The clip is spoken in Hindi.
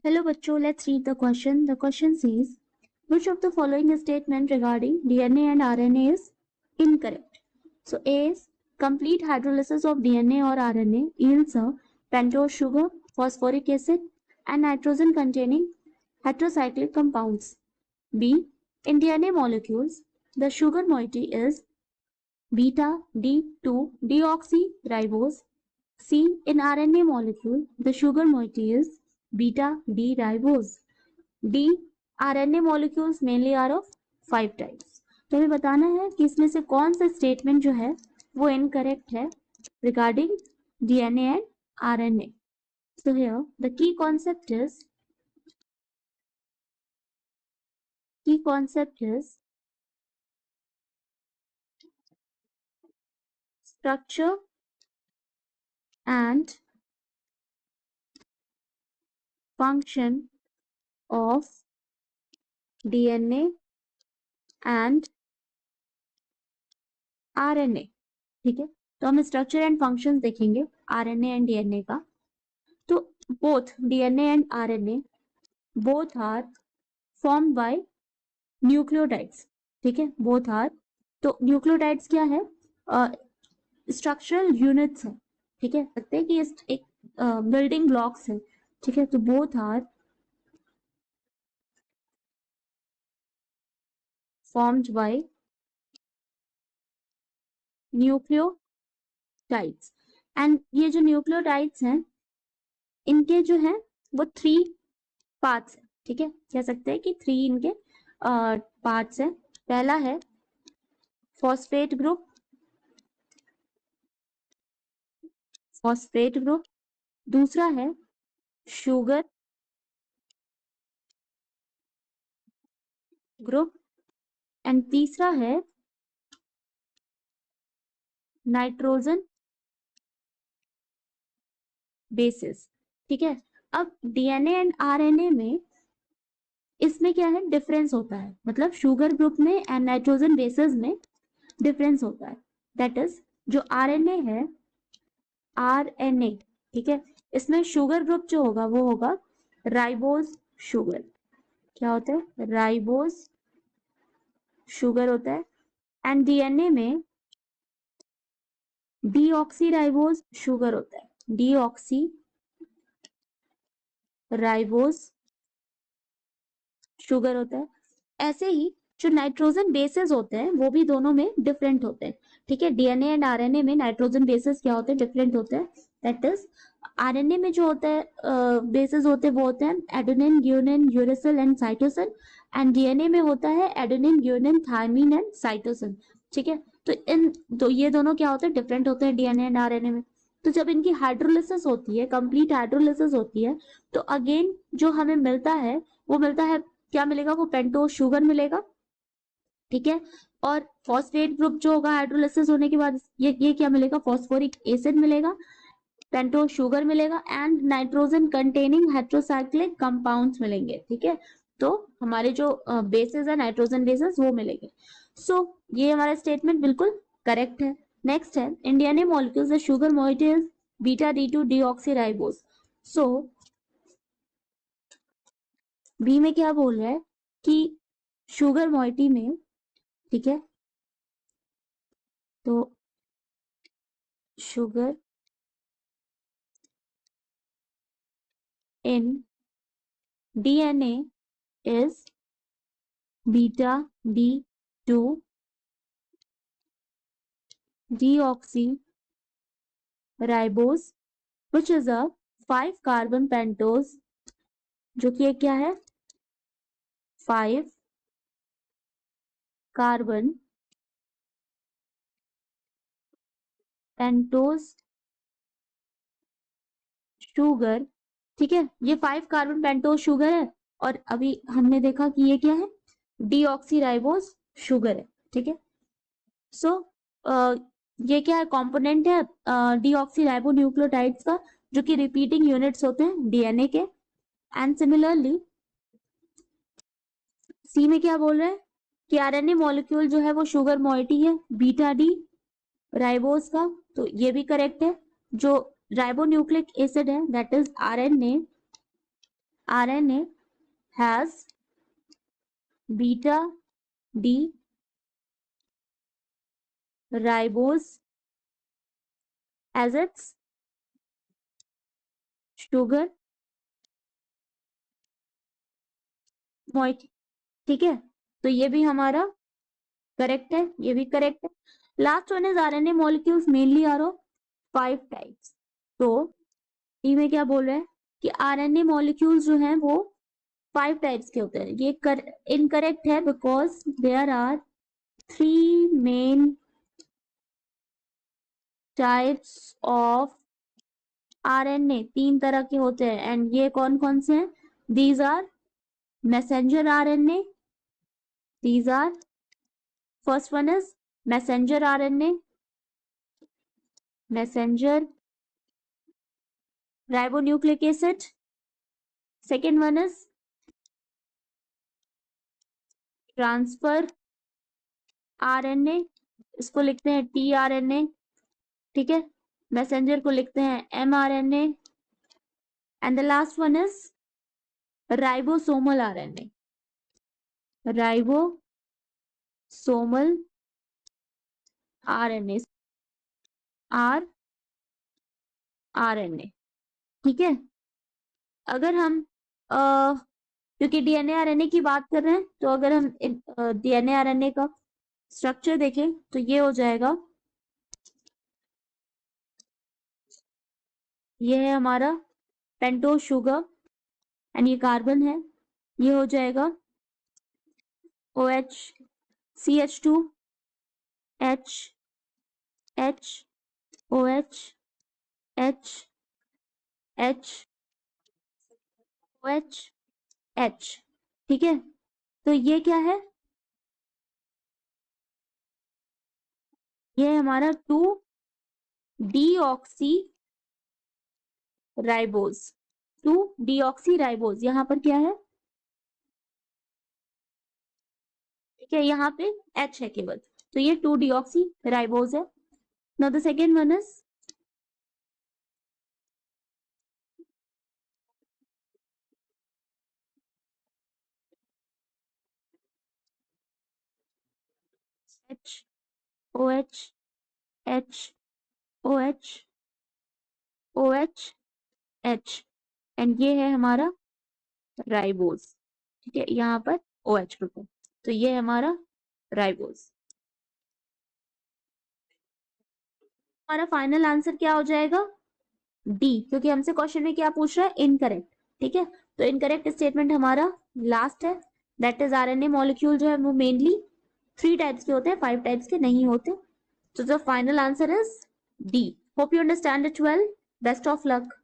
Hello bachcho, let's read the question. The question says, which of the following statement regarding DNA and RNA is incorrect? So A is, complete hydrolysis of DNA or RNA yields a pentose sugar, phosphoric acid and nitrogen containing heterocyclic compounds. B, in DNA molecules, the sugar moiety is beta D2 deoxyribose. C, in RNA molecule, the sugar moiety is beta D ribose. D, RNA molecules mainly are of 5 types. तो हमें बताना है कि इसमें से कौन सा स्टेटमेंट जो है वो इनकरेक्ट है regarding DNA and RNA. So here the key concept is structure and function of DNA and RNA. ठीक है, तो हम स्ट्रक्चर एंड फंक्शंस देखेंगे RNA एंड DNA का. तो both DNA and RNA both are formed by nucleotides. ठीक है, बोथ आर. तो न्यूक्लियोटाइड्स क्या है? स्ट्रक्चरल यूनिट्स है. ठीक है, सकते हैं कि ये एक बिल्डिंग ब्लॉक्स है. ठीक है, तो both are formed by nucleotides. And ये जो न्यूक्लियोटाइड्स हैं इनके जो है वो 3 पार्ट्स है. ठीक है, कह सकते हैं कि 3 इनके पार्ट्स है. पहला है फॉस्फेट ग्रुप, दूसरा है शुगर ग्रुप एंड तीसरा है नाइट्रोजन बेसिस. ठीक है, अब डीएनए एंड आरएनए में इसमें क्या है, डिफरेंस होता है. मतलब शुगर ग्रुप में एंड नाइट्रोजन बेसिस में डिफरेंस होता है. दैट इज जो आरएनए है, आरएनए, ठीक है, इसमें शुगर ग्रुप जो होगा वो होगा राइबोज शुगर. क्या होता है? राइबोज शुगर होता है. एंड डीएनए में डीऑक्सीराइबोज शुगर होता है. डीऑक्सी राइबोज शुगर होता है. ऐसे ही जो नाइट्रोजन बेसेस होते हैं वो भी दोनों में डिफरेंट होते हैं. ठीक है, डीएनए एंड आरएनए में नाइट्रोजन बेसेस क्या होते हैं? डिफरेंट होते हैं. दैट इज आरएनए में जो होता है बेसेस होते हैं वो होते हैं adenine, guanine, uracil and cytosine. And DNA में होता है adenine, guanine, thymine and cytosine. ठीक है, तो ये दोनों क्या होते हैं? डिफरेंट होते हैं डीएनए एंड आरएनए में. तो जब इनकी हाइड्रोलिसिस होती है, कंप्लीट हाइड्रोलिसिस होती है, तो अगेन जो हमें मिलता है वो मिलता है, क्या मिलेगा? वो पेंटोज शुगर मिलेगा. ठीक है, और फॉस्फेट ग्रुप जो होगा हाइड्रोलिसिस होने के बाद ये क्या मिलेगा? फॉस्फोरिक एसिड मिलेगा, पेंटोज शुगर मिलेगा and nitrogen containing heterocyclic compounds मिलेंगे. ठीक है, तो हमारे जो बेसिस है नाइट्रोजन बेसिस वो मिलेंगे. सो ये हमारा स्टेटमेंट बिल्कुल करेक्ट है. नेक्स्ट है, in DNA molecules the sugar moiety is beta D2 deoxyribose. So B में क्या बोल रहा है कि शुगर मोइटी में, ठीक है, तो sugar in DNA is beta D2 deoxyribose which is a 5 carbon pentose, जो कि क्या है? 5 कार्बन पेंटोज शुगर. ठीक है, ये 5 कार्बन पेंटोज शुगर है और अभी हमने देखा कि ये क्या है? डीऑक्सीराइबोज शुगर है. ठीक है, सो ये क्या है? कंपोनेंट है डीऑक्सीराइबो न्यूक्लियोटाइड्स का, जो कि रिपीटिंग यूनिट्स होते हैं डीएनए के. एंड सिमिलरली सी में क्या बोल रहे हैं कि आरएनए मॉलिक्यूल जो है वो शुगर मोइटी है बीटा डी राइबोज का. तो ये भी करेक्ट है. जो राइबोन्यूक्लिक एसिड है that is RNA RNA has beta D ribose as its sugar moiety. ठीक है, तो ये भी हमारा करेक्ट है, ये भी करेक्ट है. Last one is RNA molecules mainly are of 5 types. तो ई में क्या बोल रहे हैं कि RNA मॉलिक्यूल्स जो हैं वो 5 टाइप्स के होते हैं. ये इनकरेक्ट है because there are 3 main types of RNA. 3 तरह के होते हैं. एंड ये कौन कौन से हैं? These are messenger RNA. These are, first one is messenger RNA, messenger ribonucleic acid. Second one is transfer RNA, इसको लिखते हैं tRNA. ठीक है, मैसेंजर को लिखते हैं mRNA. And the last one is ribosomal RNA. Ribosomal RNA, RNA. ठीक है, अगर हम क्योंकि DNA RNA की बात कर रहे हैं, तो अगर हम DNA RNA का स्ट्रक्चर देखें तो ये हो जाएगा, ये है हमारा पेंटोज शुगर एंड ये कार्बन है. ये हो जाएगा OH CH2 H H OH H H OH H. ठीक है, तो ये क्या है? ये हमारा 2-डीऑक्सी राइबोज. 2-डीऑक्सी राइबोज. यहाँ पर क्या है? ठीक है, यहाँ पे H है केवल, तो ये 2-डीऑक्सी राइबोज है. Now the second one is H OH H OH OH H. And ये है हमारा राइबोज. ठीक है, यहाँ पर OH ग्रुप है, तो ये है हमारा राइबोज. हमारा फाइनल आंसर क्या हो जाएगा? डी, क्योंकि हमसे क्वेश्चन में क्या पूछ रहा है? इनकरेक्ट. ठीक है, तो इनकरेक्ट स्टेटमेंट हमारा लास्ट है, दैट इज RNA मॉलिक्यूल जो है वो मेनली 3 टाइप्स के होते हैं, 5 टाइप्स के नहीं होते. तो the final answer is D. Hope you understand it well. Best of luck.